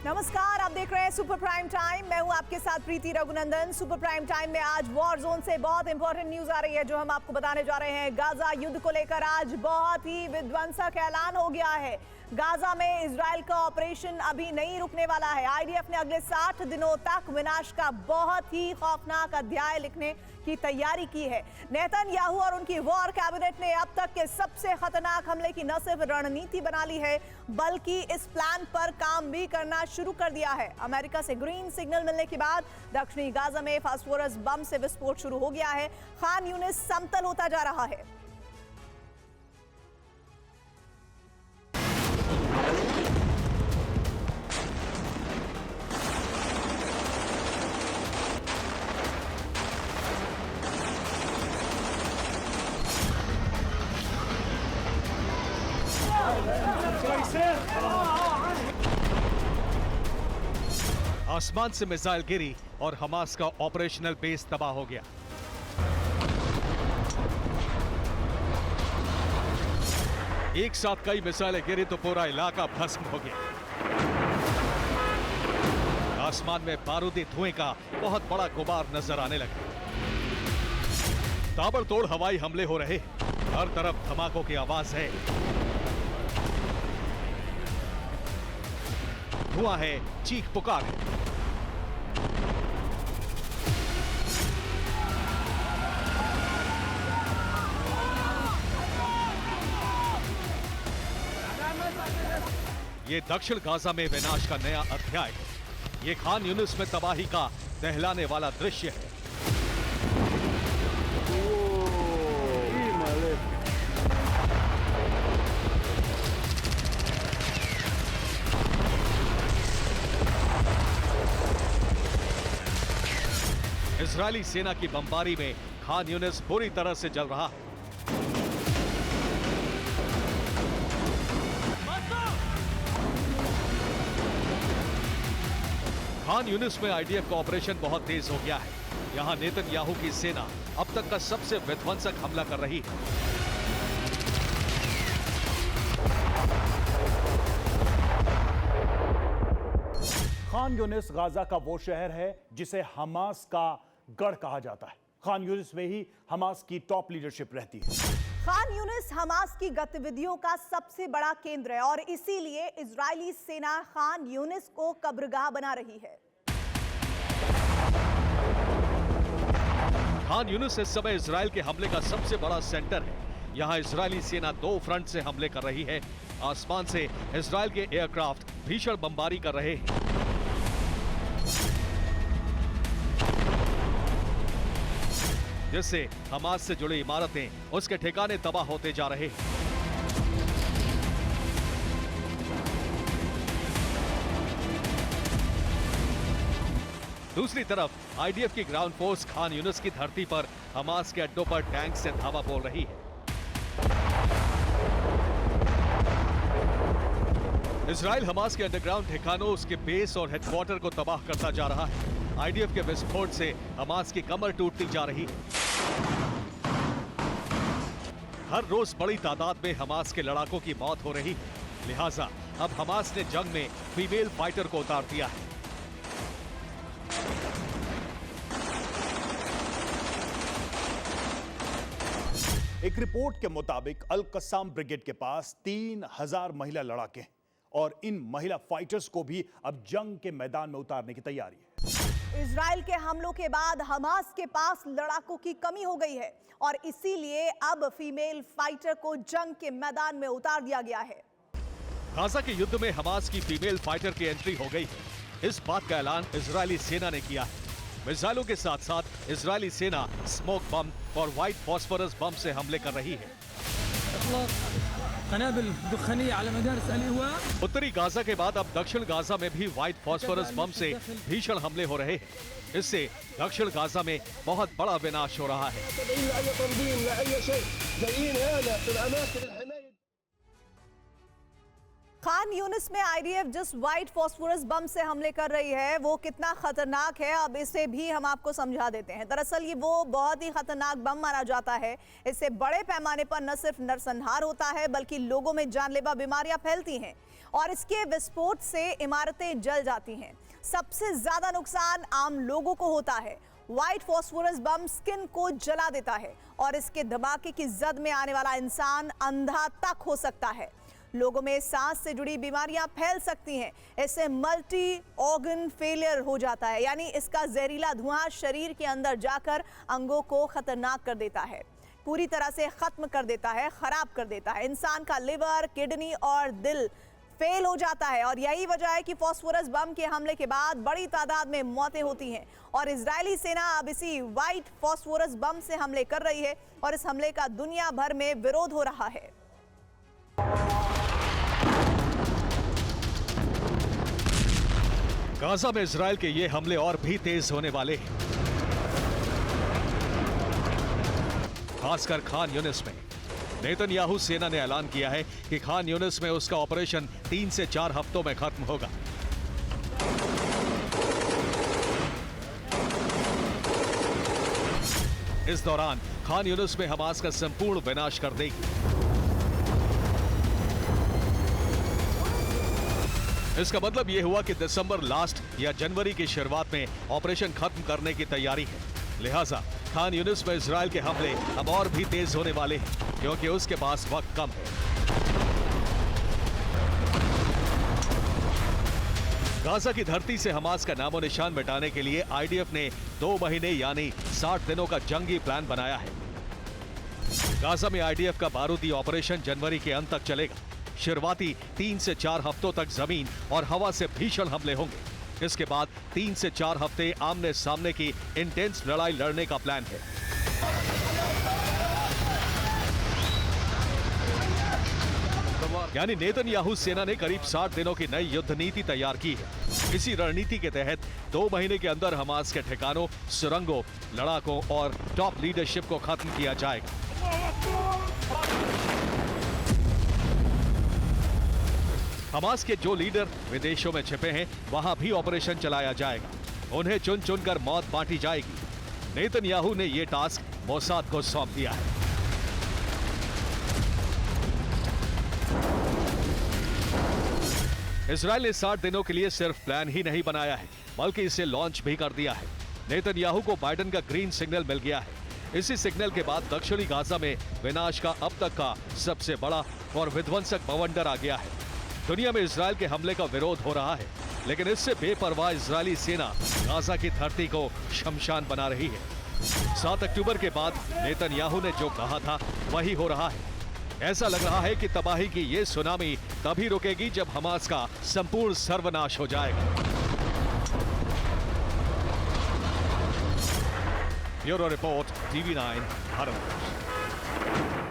नमस्कार, आप देख रहे हैं सुपर प्राइम टाइम। मैं हूं आपके साथ प्रीति रघुनंदन। सुपर प्राइम टाइम में आज वॉर जोन से बहुत इंपॉर्टेंट न्यूज आ रही है जो हम आपको बताने जा रहे हैं। गाजा युद्ध को लेकर आज बहुत ही विध्वंसक ऐलान हो गया है। गाजा में इजराइल का ऑपरेशन अभी नहीं रुकने वाला है। आईडीएफ ने अगले 60 दिनों तक विनाश का बहुत ही खौफनाक अध्याय लिखने की तैयारी की है। नेतन्याहू और उनकी वॉर कैबिनेट ने अब तक के सबसे खतरनाक हमले की न सिर्फ रणनीति बना ली है बल्कि इस प्लान पर काम भी करना शुरू कर दिया है। अमेरिका से ग्रीन सिग्नल मिलने के बाद दक्षिणी गाजा में फास्फोरस बम से विस्फोट शुरू हो गया है। खान यूनिस समतल होता जा रहा है। आसमान से मिसाइल गिरी और हमास का ऑपरेशनल बेस तबाह हो गया। एक साथ कई मिसाइलें गिरी तो पूरा इलाका भस्म हो गया। आसमान में बारूदी धुएं का बहुत बड़ा गुबार नजर आने लगा। ताबड़तोड़ हवाई हमले हो रहे, हर तरफ धमाकों की आवाज है। धुआं है, चीख पुकार है। ये दक्षिण गाजा में विनाश का नया अध्याय है। ये खान यूनिस में तबाही का दहलाने वाला दृश्य है। इजरायली सेना की बमबारी में खान यूनिस बुरी तरह से जल रहा है। खान यूनिस में आईडीएफ का ऑपरेशन बहुत तेज हो गया है। यहां नेतन्याहू की सेना अब तक का सबसे विध्वंसक हमला कर रही है। खान यूनिस गाजा का वो शहर है जिसे हमास का गढ़ कहा जाता है। खान यूनिस में ही हमास की टॉप लीडरशिप रहती है। खान यूनिस हमास की गतिविधियों का सबसे बड़ा केंद्र है और इसीलिए इजरायली सेना खान यूनिस को कब्रगाह बना रही है। खान यूनिस इस समय इजराइल के हमले का सबसे बड़ा सेंटर है। यहां इजरायली सेना दो फ्रंट से हमले कर रही है। आसमान से इजराइल के एयरक्राफ्ट भीषण बमबारी कर रहे हैं। जिससे हमास से जुड़ी इमारतें उसके ठिकाने तबाह होते जा रहे हैं। दूसरी तरफ आईडीएफ की ग्राउंड फोर्स खान यूनिस की धरती पर हमास के अड्डों पर टैंक से धावा बोल रही है। इजराइल हमास के अंडरग्राउंड ठिकानों, उसके बेस और हेडक्वार्टर को तबाह करता जा रहा है। आईडीएफ के विस्फोट से हमास की कमर टूटती जा रही है। हर रोज बड़ी तादाद में हमास के लड़ाकों की मौत हो रही है। लिहाजा अब हमास ने जंग में फीमेल फाइटर को उतार दिया है। एक रिपोर्ट के मुताबिक अल कस्साम ब्रिगेड के पास 3000 महिला लड़ाके हैं और इन महिला फाइटर्स को भी अब जंग के मैदान में उतारने की तैयारी है। इजराइल के हमलों के बाद हमास के पास लड़ाकों की कमी हो गई है और इसीलिए अब फीमेल फाइटर को जंग के मैदान में उतार दिया गया है। गाजा के युद्ध में हमास की फीमेल फाइटर की एंट्री हो गई है। इस बात का ऐलान इजरायली सेना ने किया है। मिसाइलों के साथ साथ इजरायली सेना स्मोक बम और व्हाइट फास्फोरस बम से हमले कर रही है। उत्तरी गाजा के बाद अब दक्षिण गाजा में भी व्हाइट फास्फोरस बम से भीषण हमले हो रहे हैं। इससे दक्षिण गाजा में बहुत बड़ा विनाश हो रहा है। खान यूनिस में आईडीएफ जिस व्हाइट फॉस्फोरस बम से हमले कर रही है वो कितना खतरनाक है, अब इसे भी हम आपको समझा देते हैं। दरअसल ये वो बहुत ही खतरनाक बम माना जाता है। इससे बड़े पैमाने पर न सिर्फ नरसंहार होता है बल्कि लोगों में जानलेवा बीमारियां फैलती हैं और इसके विस्फोट से इमारतें जल जाती हैं। सबसे ज्यादा नुकसान आम लोगों को होता है। व्हाइट फॉस्फोरस बम स्किन को जला देता है और इसके धमाके की जद में आने वाला इंसान अंधा तक हो सकता है। लोगों में सांस से जुड़ी बीमारियां फैल सकती हैं। इससे मल्टी ऑर्गन फेलियर हो जाता है, यानी इसका जहरीला धुआं शरीर के अंदर जाकर अंगों को खतरनाक कर देता है, पूरी तरह से खत्म कर देता है, खराब कर देता है। इंसान का लिवर, किडनी और दिल फेल हो जाता है और यही वजह है कि फास्फोरस बम के हमले के बाद बड़ी तादाद में मौतें होती हैं और इजरायली सेना अब इसी व्हाइट फास्फोरस बम से हमले कर रही है और इस हमले का दुनिया भर में विरोध हो रहा है। गाजा में इजरायल के ये हमले और भी तेज होने वाले हैं, खासकर खान यूनिस में। नेतन्याहू सेना ने ऐलान किया है कि खान यूनिस में उसका ऑपरेशन 3 से 4 हफ्तों में खत्म होगा। इस दौरान खान यूनिस में हमास का संपूर्ण विनाश कर देगी। इसका मतलब यह हुआ कि दिसंबर लास्ट या जनवरी की शुरुआत में ऑपरेशन खत्म करने की तैयारी है। लिहाजा खान यूनिस में इजरायल के हमले अब और भी तेज होने वाले हैं क्योंकि उसके पास वक्त कम है। गाजा की धरती से हमास का नामो निशान मिटाने के लिए आईडीएफ ने 2 महीने यानी 60 दिनों का जंगी प्लान बनाया है। गाजा में आईडीएफ का बारूदी ऑपरेशन जनवरी के अंत तक चलेगा। शुरुआती 3 से 4 हफ्तों तक जमीन और हवा से भीषण हमले होंगे। इसके बाद 3 से 4 हफ्ते आमने सामने की इंटेंस लड़ाई लड़ने का प्लान है। यानी नेतन्याहू सेना ने करीब 60 दिनों की नई युद्ध नीति तैयार की है। इसी रणनीति के तहत 2 महीने के अंदर हमास के ठिकानों, सुरंगों, लड़ाकों और टॉप लीडरशिप को खत्म किया जाएगा। हमास के जो लीडर विदेशों में छिपे हैं वहां भी ऑपरेशन चलाया जाएगा। उन्हें चुन चुनकर मौत बांटी जाएगी। नेतन्याहू ने यह टास्क मोसाद को सौंप दिया है। इजरायल ने 60 दिनों के लिए सिर्फ प्लान ही नहीं बनाया है बल्कि इसे लॉन्च भी कर दिया है। नेतन्याहू को बाइडेन का ग्रीन सिग्नल मिल गया है। इसी सिग्नल के बाद दक्षिणी गाजा में विनाश का अब तक का सबसे बड़ा और विध्वंसक बवंडर आ गया है। दुनिया में इजरायल के हमले का विरोध हो रहा है, लेकिन इससे बेपरवाह इजरायली सेना गाजा की धरती को शमशान बना रही है। 7 अक्टूबर के बाद नेतन्याहू ने जो कहा था वही हो रहा है। ऐसा लग रहा है कि तबाही की ये सुनामी तभी रुकेगी जब हमास का संपूर्ण सर्वनाश हो जाएगा। Bureau report, TV9 Bharat.